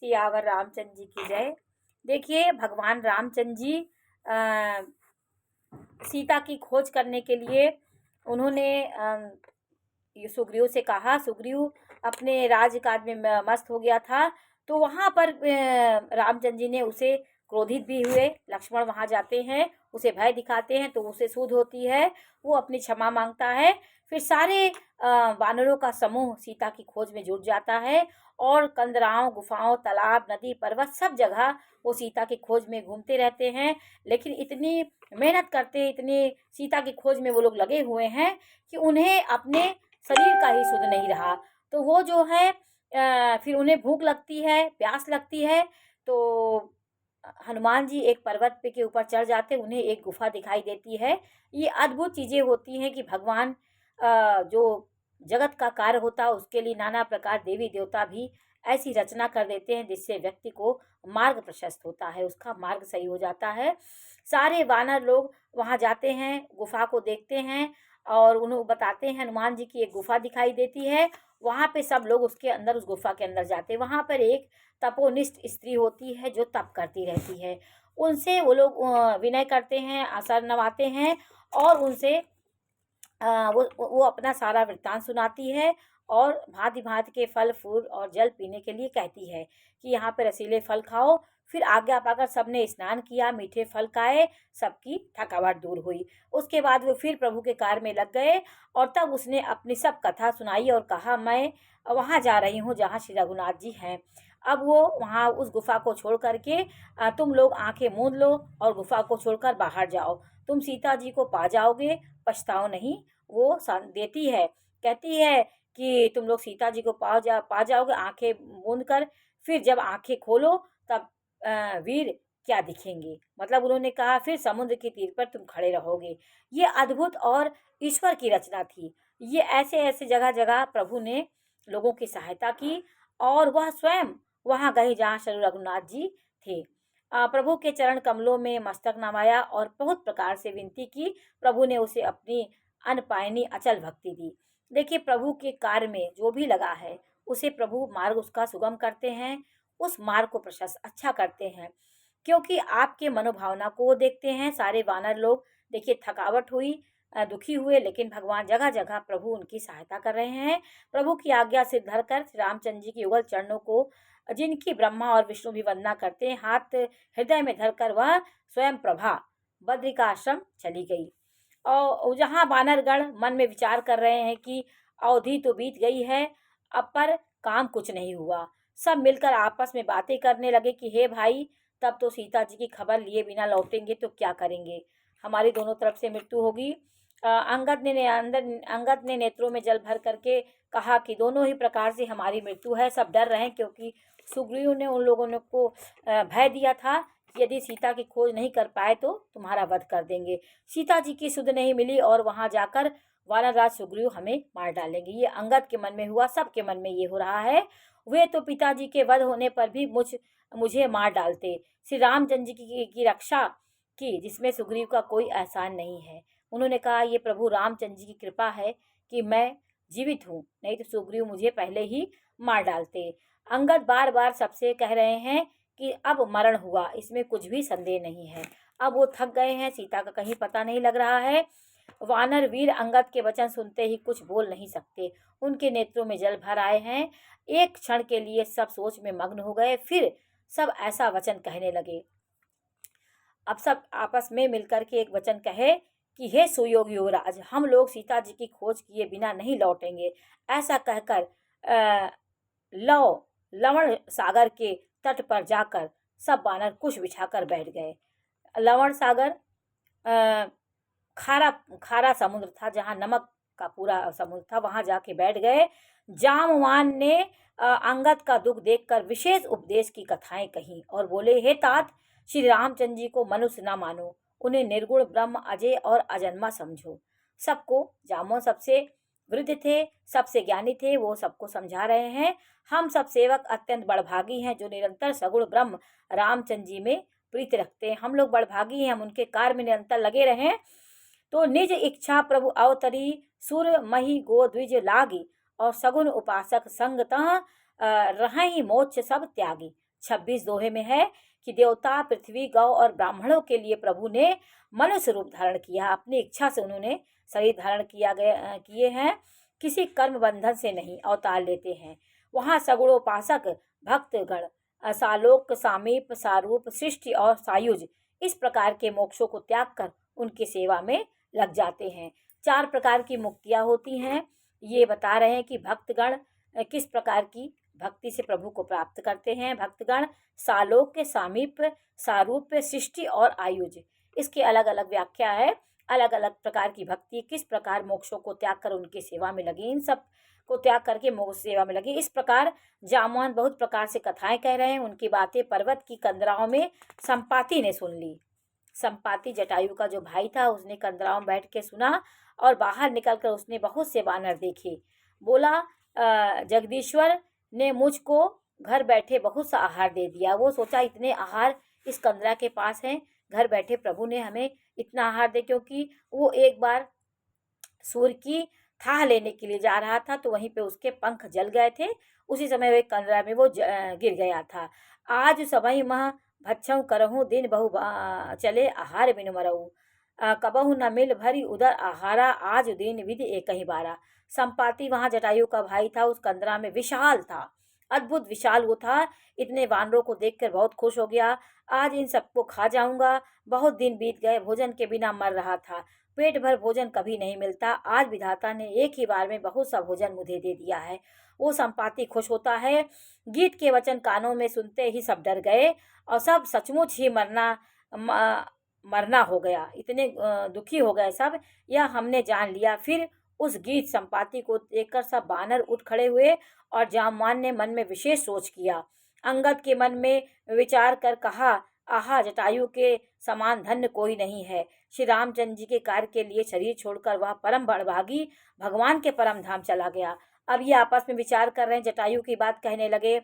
सियावर रामचंद्र जी की जय। देखिए, भगवान रामचंद्र जी सीता की खोज करने के लिए उन्होंने सुग्रीव से कहा। सुग्रीव अपने राज्य में मस्त हो गया था, तो वहाँ पर रामचंद्र जी ने उसे क्रोधित भी हुए। लक्ष्मण वहाँ जाते हैं, उसे भय दिखाते हैं, तो उसे सूझ होती है, वो अपनी क्षमा मांगता है। फिर सारे वानरों का समूह सीता की खोज में जुट जाता है और कंदराओं, गुफाओं, तालाब, नदी, पर्वत सब जगह वो सीता की खोज में घूमते रहते हैं। लेकिन इतनी मेहनत करते हैं, इतनी सीता की खोज में वो लोग लगे हुए हैं कि उन्हें अपने शरीर का ही सुध नहीं रहा। तो वो जो है फिर उन्हें भूख लगती है, प्यास लगती है, तो हनुमान जी एक पर्वत पे के ऊपर चढ़ जाते, उन्हें एक गुफा दिखाई देती है। ये अद्भुत चीज़ें होती हैं कि भगवान जो जगत का कार्य होता है उसके लिए नाना प्रकार देवी देवता भी ऐसी रचना कर देते हैं जिससे व्यक्ति को मार्ग प्रशस्त होता है, उसका मार्ग सही हो जाता है। सारे वानर लोग वहाँ जाते हैं, गुफा को देखते हैं और उन्हें बताते हैं हनुमान जी की एक गुफा दिखाई देती है। वहाँ पे सब लोग उसके अंदर, उस गुफा के अंदर जाते हैं। वहाँ पर एक तपोनिष्ठ स्त्री होती है जो तप करती रहती है। उनसे वो लोग विनय करते हैं, आसन नवाते हैं और उनसे वो अपना सारा वृत्तांत सुनाती है और भांति भांति के फल फूल और जल पीने के लिए कहती है कि यहाँ पे रसीले फल खाओ। फिर आज्ञा पाकर सबने स्नान किया, मीठे फल खाए, सबकी थकावट दूर हुई। उसके बाद वो फिर प्रभु के कार्य में लग गए और तब उसने अपनी सब कथा सुनाई और कहा, मैं वहाँ जा रही हूँ जहाँ श्री रघुनाथ जी हैं। अब वो वहाँ उस गुफा को छोड़ करके तुम लोग आंखें मूंद लो और गुफा को छोड़कर बाहर जाओ, तुम सीता जी को पा जाओगे, पछताओ नहीं। वो देती है, कहती है कि तुम लोग सीता जी को पा जाओगे आंखें मूंद कर। फिर जब आंखें खोलो तब वीर क्या दिखेंगे, मतलब उन्होंने कहा फिर समुद्र के तीर पर तुम खड़े रहोगे। ये अद्भुत और ईश्वर की रचना थी। ये ऐसे ऐसे जगह जगह प्रभु ने लोगों की सहायता की और वह स्वयं वहाँ गए जहाँ श्री रघुनाथ जी थे। प्रभु के चरण कमलों में मस्तक नवाया और बहुत प्रकार से विनती की। प्रभु ने उसे अपनी अनपायनी अचल भक्ति दी। देखिए, प्रभु के कार्य में जो भी लगा है उसे प्रभु मार्ग उसका सुगम करते हैं, उस मार्ग को प्रशस्त अच्छा करते हैं, क्योंकि आपके मनोभावना को वो देखते हैं। सारे वानर लोग देखिए थकावट हुई, दुखी हुए, लेकिन भगवान जगह जगह प्रभु उनकी सहायता कर रहे हैं। प्रभु की आज्ञा से धरकर रामचंद्र जी के युगल चरणों को, जिनकी ब्रह्मा और विष्णु भी वंदना करते हैं, हाथ हृदय में धरकर वह स्वयं प्रभा बद्रिकाश्रम चली गई। और जहाँ वानरगण मन में विचार कर रहे हैं कि अवधि तो बीत गई है, अब पर काम कुछ नहीं हुआ। सब मिलकर आपस में बातें करने लगे कि हे भाई, तब तो सीता जी की खबर लिए बिना लौटेंगे तो क्या करेंगे, हमारी दोनों तरफ से मृत्यु होगी। अंगद ने नेत्रों में जल भर करके कहा कि दोनों ही प्रकार से हमारी मृत्यु है। सब डर रहे हैं क्योंकि सुग्रीव ने उन लोगों ने को भय दिया था कि यदि सीता की खोज नहीं कर पाए तो तुम्हारा वध कर देंगे। सीता जी की सुध नहीं मिली और वहां जाकर वानरराज सुग्रीव हमें मार डालेंगे। ये अंगद के मन में हुआ, सबके मन में ये हो रहा है। वे तो पिताजी के वध होने पर भी मुझे मार डालते, श्री रामचंद्र जी की रक्षा की, जिसमें सुग्रीव का कोई एहसान नहीं है। उन्होंने कहा, ये प्रभु रामचंद्र जी की कृपा है कि मैं जीवित हूँ, नहीं तो सुग्रीव मुझे पहले ही मार डालते। अंगद बार बार सबसे कह रहे हैं कि अब मरण हुआ, इसमें कुछ भी संदेह नहीं है। अब वो थक गए हैं, सीता का कहीं पता नहीं लग रहा है। वानर वीर अंगद के वचन सुनते ही कुछ बोल नहीं सकते, उनके नेत्रों में जल भर आए हैं। एक क्षण के लिए सब सोच में मग्न हो गए, फिर सब ऐसा वचन कहने लगे। अब सब आपस में मिलकर के एक वचन कहे कि हे सुयोगी युवराज, हम लोग सीता जी की खोज किए बिना नहीं लौटेंगे। ऐसा कहकर लवण सागर के तट पर जाकर सब वानर कुश बिछाकर बैठ गए। लवण सागर खारा खारा समुद्र था, जहाँ नमक का पूरा समुद्र था, वहां जाके बैठ गए। जामवान ने अंगद का दुख देखकर विशेष उपदेश की कथाएं कही और बोले, हे तात, श्री रामचंद्र जी को मनुष्य न मानो, उन्हें निर्गुण ब्रह्म अजय और अजन्मा समझो। सबको, जामो सबसे वृद्ध थे, सबसे ज्ञानी थे, वो सबको समझा रहे हैं। हम सब सेवक अत्यंत बड़भागी हैं जो निरंतर सगुण ब्रह्म रामचंद्र जी में प्रीति रखते हैं। हम लोग बड़भागी हैं, हम उनके कार्य में निरंतर लगे रहें। तो निज इच्छा प्रभु अवतरी, सुर मही गो द्विज लागी, और सगुन उपासक संगतः रहि मोक्ष सब त्यागी। 26 दोहे में है कि देवता, पृथ्वी, गौ और ब्राह्मणों के लिए प्रभु ने मनुष्य रूप धारण किया। अपनी इच्छा से उन्होंने शरीर धारण किए हैं, किसी कर्म बंधन से नहीं अवतार लेते हैं। वहाँ सगुणोपासक भक्तगण सालोक, सामीप, सारूप, सृष्टि और सायुज इस प्रकार के मोक्षों को त्याग कर उनकी सेवा में लग जाते हैं। 4 प्रकार की मुक्तियाँ होती हैं। ये बता रहे हैं कि भक्तगण किस प्रकार की भक्ति से प्रभु को प्राप्त करते हैं। भक्तगण सालोक, सामीप, सारूप्य, सृष्टि और आयुज, इसके अलग अलग व्याख्या है। अलग अलग प्रकार की भक्ति किस प्रकार मोक्षों को त्याग कर उनकी सेवा में लगी, इन सब को त्याग करके मोक्ष सेवा में लगी। इस प्रकार जामवान बहुत प्रकार से कथाएं कह रहे हैं। उनकी बातें पर्वत की कंदराओं में संपाति ने सुन ली। संपाति जटायु का जो भाई था, उसने कंदराओं में बैठ के सुना और बाहर निकलकर उसने बहुत से वानर देखे। बोला, जगदीश्वर ने मुझको घर बैठे बहुत सा आहार दे दिया। वो सोचा इतने आहार इस कंदरा के पास हैं, घर बैठे प्रभु ने हमें इतना आहार दे, क्योंकि वो एक बार सूर्य की थाह लेने के लिए जा रहा था तो वहीं पे उसके पंख जल गए थे। उसी समय वे कंदरा में वो गिर गया था। आज सबई मह भच्छऊ करहूँ, दिन बहु चले आहार बिनु मरऊ, कबहु न मिल भरी उदर आहारा, आज दिन विधि एक ही बारा। संपाति वहाँ जटायु का भाई था, उस कंदरा में विशाल था, अद्भुत विशाल वो था। इतने वानरों को देखकर बहुत खुश हो गया। आज इन सबको खा जाऊंगा। बहुत दिन बीत गए, भोजन के बिना मर रहा था। पेट भर भोजन कभी नहीं मिलता, आज विधाता ने एक ही बार में बहुत सा भोजन मुझे दे दिया है। वो संपाति खुश होता है। गीत के वचन कानों में सुनते ही सब डर गए और सब सचमुच ही मरना हो गया। इतने दुखी हो गए सब, यह हमने जान लिया। फिर उस गीत संपाति को देखकर सब बानर उठ खड़े हुए और जामवान ने मन में विशेष सोच किया। अंगद के मन में विचार कर कहा, आहा, जटायु के समान धन्य कोई नहीं है। श्री रामचंद्र जी के कार्य के लिए शरीर छोड़कर वह परम बड़भागी भगवान के परम धाम चला गया। अब ये आपस में विचार कर रहे हैं, जटायु की बात कहने लगे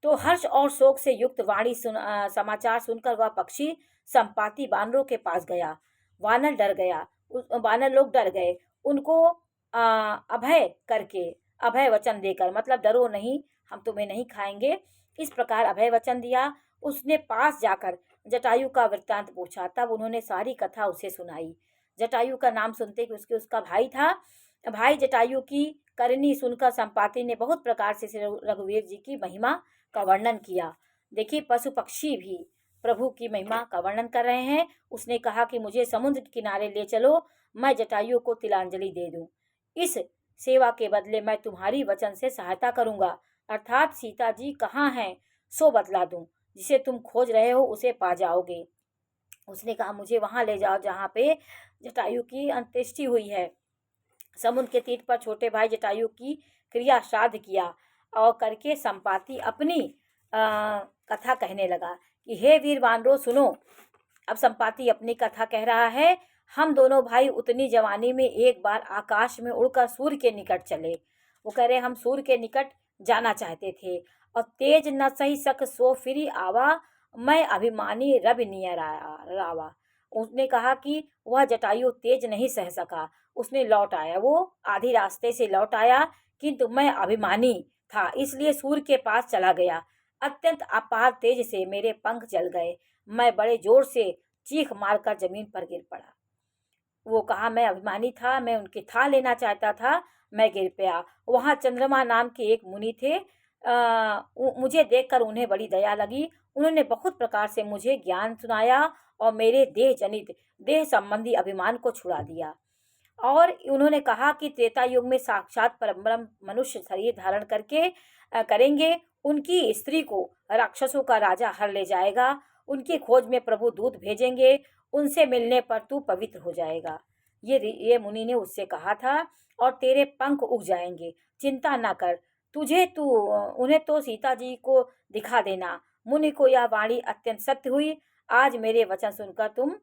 तो हर्ष और शोक से युक्त वाणी समाचार सुनकर वह पक्षी संपाति वानरों के पास गया। वानर डर गया, वानर लोग डर गए। उनको अभय करके, अभय वचन देकर, मतलब डरो नहीं, हम तुम्हें नहीं खाएंगे, इस प्रकार अभय वचन दिया। उसने पास जाकर जटायु का वृत्तांत पूछा। तब उन्होंने सारी कथा उसे सुनाई। जटायु का नाम सुनते कि उसका भाई था। भाई जटायु की करनी सुनकर संपाति ने बहुत प्रकार से रघुवीर जी की महिमा का वर्णन किया। देखिए, पशु पक्षी भी प्रभु की महिमा का वर्णन कर रहे हैं। उसने कहा कि मुझे समुद्र के किनारे ले चलो, मैं जटायु को तिलांजलि दे दूं। इस सेवा के बदले मैं तुम्हारी वचन से सहायता करूंगा, अर्थात सीता जी कहाँ हैं सो बतला दूं, जिसे तुम खोज रहे हो उसे पा जाओगे। उसने कहा, मुझे वहां ले जाओ जहाँ पे जटायु की अंत्येष्टि हुई है। समुद्र के तीर पर छोटे भाई जटायु की क्रिया श्राद्ध किया और करके संपाति अपनी कथा कहने लगा कि हे वीर वानरों सुनो। अब संपाति अपनी कथा कह रहा है। हम दोनों भाई उतनी जवानी में एक बार आकाश में उड़कर सूर्य के निकट चले। वो कह रहे, हम सूर्य के निकट जाना चाहते थे और तेज न सही सक सो फिरी आवा, मैं अभिमानी रवि नियर रावा। उसने कहा कि वह जटायु तेज नहीं सह सका, उसने लौट आया, वो आधी रास्ते से लौट आया, किंतु मैं अभिमानी था इसलिए सूर्य के पास चला गया। अत्यंत अपार तेज से मेरे पंख जल गए, मैं बड़े जोर से चीख मारकर जमीन पर गिर पड़ा। वो कहा, मैं अभिमानी था, मैं उनकी था लेना चाहता था, मैं गिर गया। वहाँ चंद्रमा नाम के एक मुनि थे। मुझे देखकर उन्हें बड़ी दया लगी। उन्होंने बहुत प्रकार से मुझे ज्ञान सुनाया और मेरे देह जनित, देह संबंधी अभिमान को छुड़ा दिया। और उन्होंने कहा कि त्रेता युग में साक्षात परब्रह्म मनुष्य शरीर धारण करके करेंगे। उनकी स्त्री को राक्षसों का राजा हर ले जाएगा। उनकी खोज में प्रभु दूत भेजेंगे, उनसे मिलने पर तू पवित्र हो जाएगा। ये मुनि ने उससे कहा था, और तेरे पंख उग जाएंगे, चिंता ना कर। उन्हें तो सीता जी को दिखा देना। मुनि को यह वाणी अत्यंत सत्य हुई। आज मेरे वचन सुनकर तुम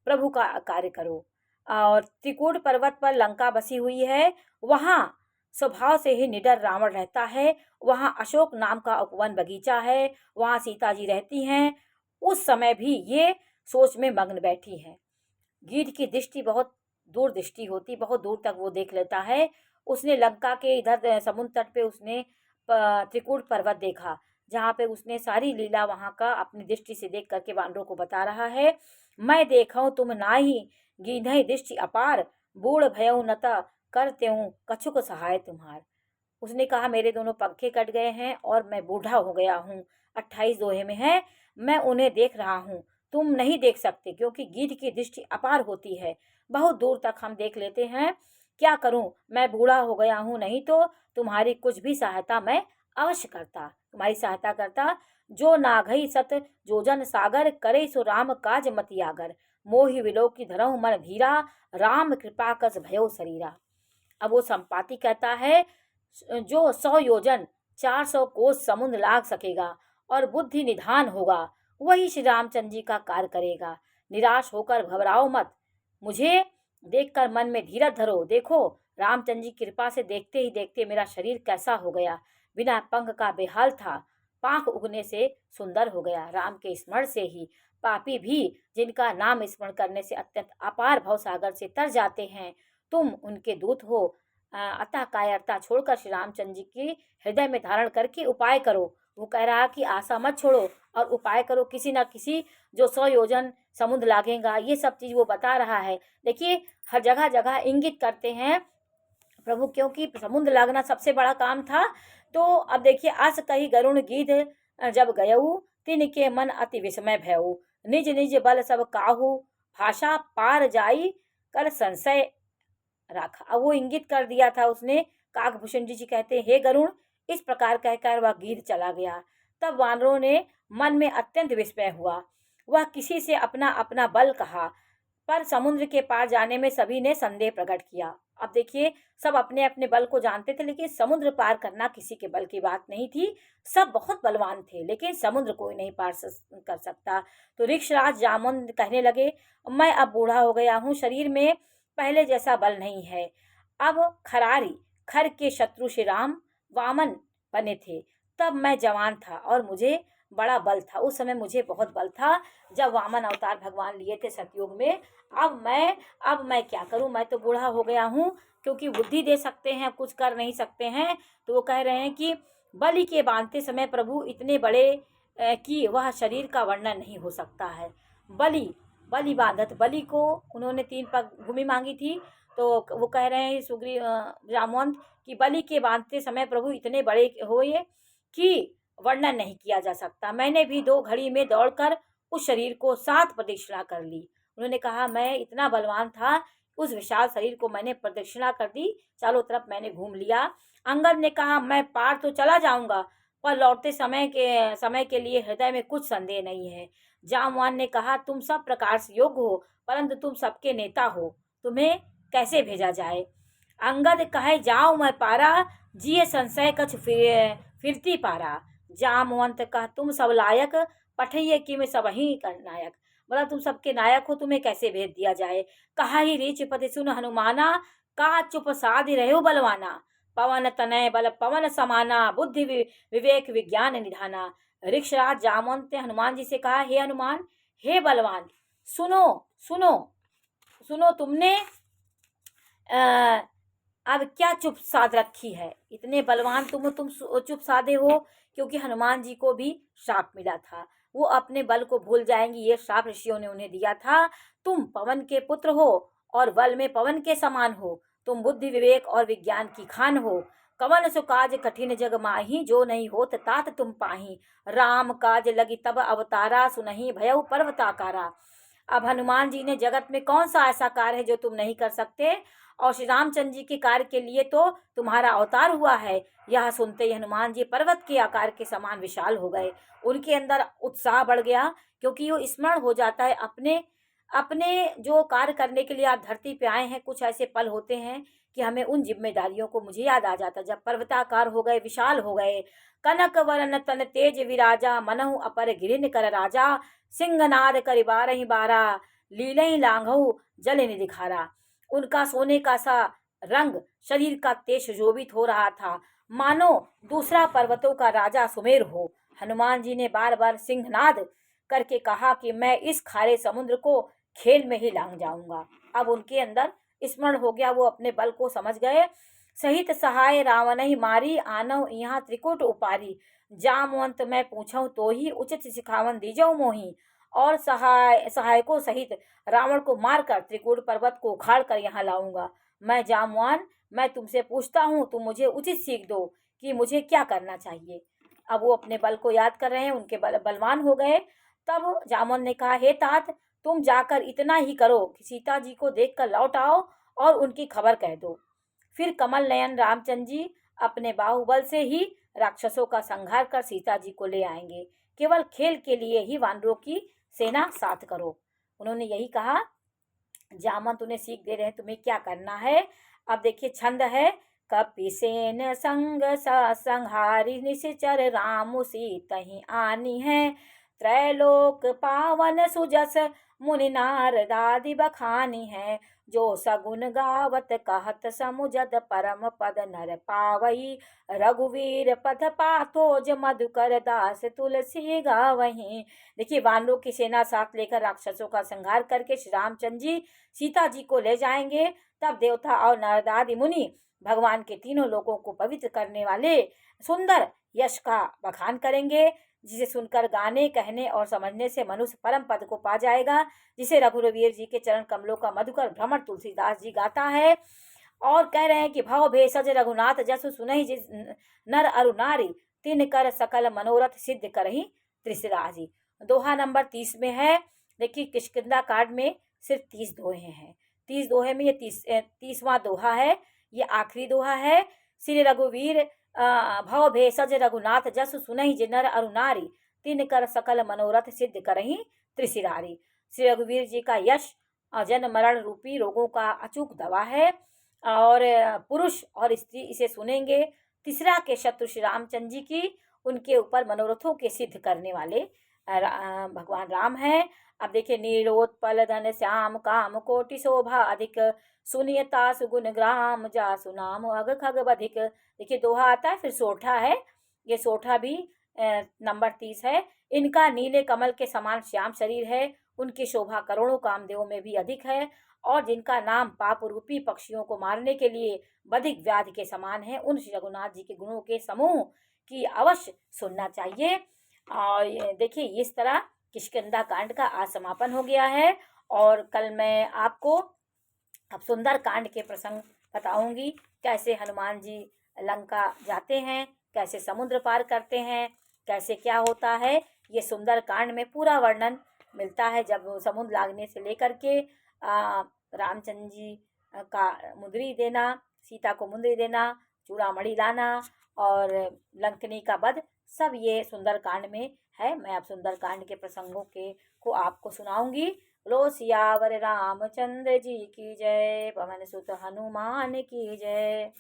प्रभु का कार्य करो। और त्रिकूट पर्वत पर लंका बसी हुई है, वहाँ स्वभाव से ही निडर रावण रहता है। वहाँ अशोक नाम का उपवन बगीचा है, वहाँ सीता जी रहती हैं। उस समय भी ये सोच में मग्न बैठी हैं। गीध की दृष्टि बहुत दूर दृष्टि होती, बहुत दूर तक वो देख लेता है। उसने लंका के इधर समुद्र तट पे उसने त्रिकूट पर्वत देखा, जहाँ पे उसने सारी लीला वहाँ का अपनी दृष्टि से देख करके वानरों को बता रहा है। मैं देखऊँ तुम नाही, गीधई दृष्टि अपार, बूढ़ भयऊ नता करते हूँ कछुक सहाय तुम्हार। उसने कहा मेरे दोनों पंखे कट गए हैं और मैं बूढ़ा हो गया हूँ, 28 दोहे में है, मैं उन्हें देख रहा हूँ, तुम नहीं देख सकते क्योंकि गीध की दृष्टि अपार होती है, बहुत दूर तक हम देख लेते हैं। क्या करूं, मैं बूढ़ा हो गया हूं, नहीं तो तुम्हारी कुछ भी सहायता मैं अवश्य करता, तुम्हारी सहायता करता। जो नाघई सत जोजन सागर, करे सो राम काज मतियागर, मोहि विलोक की धरहु मन धीरा, राम कृपा कस भयो शरीरा। अब वो संपाति कहता है जो 100 योजन 400 कोस समुद्र लाग सकेगा और बुद्धि निधान होगा, वही श्री रामचंद्र जी का कार्य करेगा। निराश होकर घबराओ मत, मुझे देखकर मन में धीरज धरो। देखो रामचंद्र जी कृपा से देखते ही देखते मेरा शरीर कैसा हो गया, बिना पंख का बेहाल था, पांख उगने से सुंदर हो गया। राम के स्मरण से ही पापी भी जिनका नाम स्मरण करने से अत्यंत अपार भव सागर से तर जाते हैं, तुम उनके दूत हो। अतः कायरता छोड़कर श्री रामचंद्र जी की हृदय में धारण करके उपाय करो। वो कह रहा कि आशा मत छोड़ो और उपाय करो, किसी न किसी जो 100 योजन समुद्र लागेगा, ये सब चीज़ वो बता रहा है। देखिए हर जगह जगह इंगित करते हैं प्रभु, क्योंकि समुद्र लागना सबसे बड़ा काम था। तो अब देखिए अस कही गरुण गीध जब गयऊ, तिनके मन अति विस्मय भयऊ, निज निज बल सब काहू, भाषा पार जाई कर संशय रखा। अब वो इंगित कर दिया था उसने। काकभूषण जी कहते हे गरुण, इस प्रकार कहकर वह गीध चला गया। तब वानरों ने मन में अत्यंत विस्मय हुआ, वह किसी से अपना अपना बल कहा, पर समुद्र के पार जाने में सभी ने संदेह प्रकट किया। अब देखिए सब अपने अपने बल को जानते थे, लेकिन समुद्र पार करना किसी के बल की बात नहीं थी। सब बहुत बलवान थे, लेकिन समुद्र कोई नहीं पार कर सकता। तो ऋक्षराज जामुन कहने लगे, मैं अब बूढ़ा हो गया हूँ, शरीर में पहले जैसा बल नहीं है। अब खर के शत्रु श्री राम वामन बने थे, तब मैं जवान था और मुझे बड़ा बल था। उस समय मुझे बहुत बल था जब वामन अवतार भगवान लिए थे सतयुग में। अब मैं क्या करूं, मैं तो बूढ़ा हो गया हूं, क्योंकि बुद्धि दे सकते हैं, कुछ कर नहीं सकते हैं। तो वो कह रहे हैं कि बलि के बांधते समय प्रभु इतने बड़े कि वह शरीर का वर्णन नहीं हो सकता है। बलि बांधत, बलि को उन्होंने 3 पग भूमि मांगी थी। तो वो कह रहे हैं सुग्रीव जामवंत कि बलि के बांधते समय प्रभु इतने बड़े हुए कि वर्णन नहीं किया जा सकता। मैंने भी 2 घड़ी में दौड़कर उस शरीर को 7 प्रदक्षिणा कर ली। उन्होंने कहा मैं इतना बलवान था, उस विशाल शरीर को मैंने प्रदक्षिणा कर दी, चारों तरफ मैंने घूम लिया। अंगद ने कहा मैं पार तो चला जाऊंगा, पर लौटते समय के लिए हृदय में कुछ संदेह नहीं है। जामवान ने कहा तुम सब प्रकार से योग्य हो, परंतु तुम सबके नेता हो, तुम्हें कैसे भेजा जाए। अंगद कहे जाओ मैं पारा, जिये संशय कछ फिरती पारा। जामवंत कहा तुम सब लायक, पठइये कि मैं सब ही कर नायक। मतलब तुम सबके नायक हो, तुम्हें कैसे भेज दिया जाए। कहा ही रीच पति सुन हनुमाना, का चुप साधि रहो बलवाना। पवन तनय बल पवन समाना, बुद्धि विवेक विज्ञान निधाना। ऋक्षराज जामवंत ने हनुमान जी से कहा हे हनुमान, हे बलवान, सुनो सुनो सुनो, तुमने अब क्या चुप साध रखी है, इतने बलवान तुम चुप साधे हो। क्योंकि हनुमान जी को भी श्राप मिला था, वो अपने बल को भूल जाएंगी, ये श्राप ऋषियों ने उन्हें दिया था। तुम पवन के पुत्र हो और बल में पवन के समान हो, तुम बुद्धि विवेक और विज्ञान की खान हो। कवन सो काज कठिन जग माही, जो नहीं होत तात तुम पाही। राम काज लगी तब अवतारा, सुनहि भयउ पर्वताकारा। अब हनुमान जी ने जगत में कौन सा ऐसा कार्य है जो तुम नहीं कर सकते, और श्री रामचंद्र जी के कार्य के लिए तो तुम्हारा अवतार हुआ है। यह सुनते ही हनुमान जी पर्वत के आकार के समान विशाल हो गए। उनके अंदर उत्साह बढ़ गया, क्योंकि वो स्मरण हो जाता है अपने अपने जो कार्य करने के लिए आप धरती पे आए हैं। कुछ ऐसे पल होते हैं कि हमें उन जिम्मेदारियों को मुझे याद आ जाता, जब पर्वताकार हो गए, विशाल हो गए। कनक वरन तन तेज विराजा, मनहु अपर गिरिन कर राजा। सिंहनाद करि बारहि बारा, लीलहि लांघऊ जल निधि खारा। उनका सोने का सा रंग शरीर का तेज शोभित हो रहा था, मानो दूसरा पर्वतों का राजा सुमेर हो। हनुमान जी ने बार बार सिंहनाद करके कहा कि मैं इस खारे समुद्र को खेल में ही लांघ जाऊंगा। अब उनके अंदर स्मरण हो गया, वो अपने बल को समझ गए। सहित सहाय रावण ही मारी, आनव यहाँ त्रिकुट उपारी। जामवंत मैं पूछूं तो ही उचित सिखावन दीजो मोही। और सहायकों सहित रावण को मारकर त्रिकूट पर्वत को उखाड़ कर यहाँ लाऊंगा। मैं जामवान, मैं तुमसे पूछता हूँ, तुम मुझे उचित सीख दो कि मुझे क्या करना चाहिए। अब वो अपने बल को याद कर रहे हैं, उनके बलवान हो गए। तब जामवंत ने कहा, हे तात, तुम जाकर इतना ही करो कि सीता जी को देख कर लौट आओ और उनकी खबर कह दो। फिर कमल नयन रामचंद्र जी अपने बाहुबल से ही राक्षसों का संहार कर सीता जी को ले आएंगे। केवल खेल के लिए ही वानरों की सेना साथ करो। उन्होंने यही कहा। जामवंत उन्हें सीख दे रहे हैं, तुम्हें क्या करना है। अब देखिए छंद है, कपिसेन संग संहारी निश्चर राम सीतहि आनी है। त्रैलोक पावन सुजस मुनि नारदादि बखानी है। जो सगुन गावत कहत समुजद परम पद नर पावई। रघुवीर पथ पाथोज मधुकर दास तुलसी गावहीं। देखिए वानरों की सेना साथ लेकर राक्षसों का संहार करके श्री रामचंद्र जी सीता जी को ले जाएंगे। तब देवता और नारद आदि मुनि भगवान के तीनों लोकों को पवित्र करने वाले सुंदर यश का बखान करेंगे, जिसे सुनकर गाने, कहने और समझने से मनुष्य परम पद को पा जाएगा, जिसे रघुवीर जी के चरण कमलों का मधुकर भ्रमर तुलसीदास जी गाता है। और कह रहे हैं कि भव भेषज रघुनाथ जसु सुनहि जिस नर अरु नारी, तिन कर सकल मनोरथ सिद्ध करहि त्रिशिराजी। दोहा नंबर 30 में है। देखिए किष्किंधा कांड में सिर्फ 30 दोहे हैं। 30 दोहे में ये 30वां दोहा है, ये आखिरी दोहा है। श्री रघुवीर भव भेषज रघुनाथ जसु सुनहि जिनर अरु नारी, तिन कर सकल मनोरथ सिद्ध करहि त्रिशिरारी। श्री रघुवीर जी का यश जन्म मरण रूपी रोगों का अचूक दवा है, और पुरुष और स्त्री इसे सुनेंगे। तीसरा के शत्रु श्री रामचंद्र जी की उनके ऊपर मनोरथों के सिद्ध करने वाले भगवान राम हैं। अब देखिए, नीलोत्पल धन श्याम काम कोटि शोभा अधिक, सुनियता सुगुण ग्राम जा सुनाम अग खग बधिक। देखिए दोहा आता है, फिर सोठा है। ये सोठा भी नंबर 30 है। इनका नीले कमल के समान श्याम शरीर है, उनकी शोभा करोड़ों कामदेवों में भी अधिक है, और जिनका नाम पाप रूपी पक्षियों को मारने के लिए बधिक व्याधि के समान है। उन श्री रघुनाथ जी के गुणों के समूह की अवश्य सुनना चाहिए। और देखिए इस तरह किष्किंधा कांड का आज समापन हो गया है। और कल मैं आपको अब सुंदर कांड के प्रसंग बताऊंगी, कैसे हनुमान जी लंका जाते हैं, कैसे समुद्र पार करते हैं, कैसे क्या होता है। ये सुंदर कांड में पूरा वर्णन मिलता है, जब समुद्र लागने से लेकर के रामचंद्र जी का मुंदरी देना, सीता को मुंदरी देना, चूड़ामणि लाना और लंकनी का वध, सब ये सुंदर कांड में है। मैं अब सुंदर कांड के प्रसंगों को आपको सुनाऊंगी। बोलो सियावर रामचंद्र जी की जय, पवन सुत हनुमान की जय।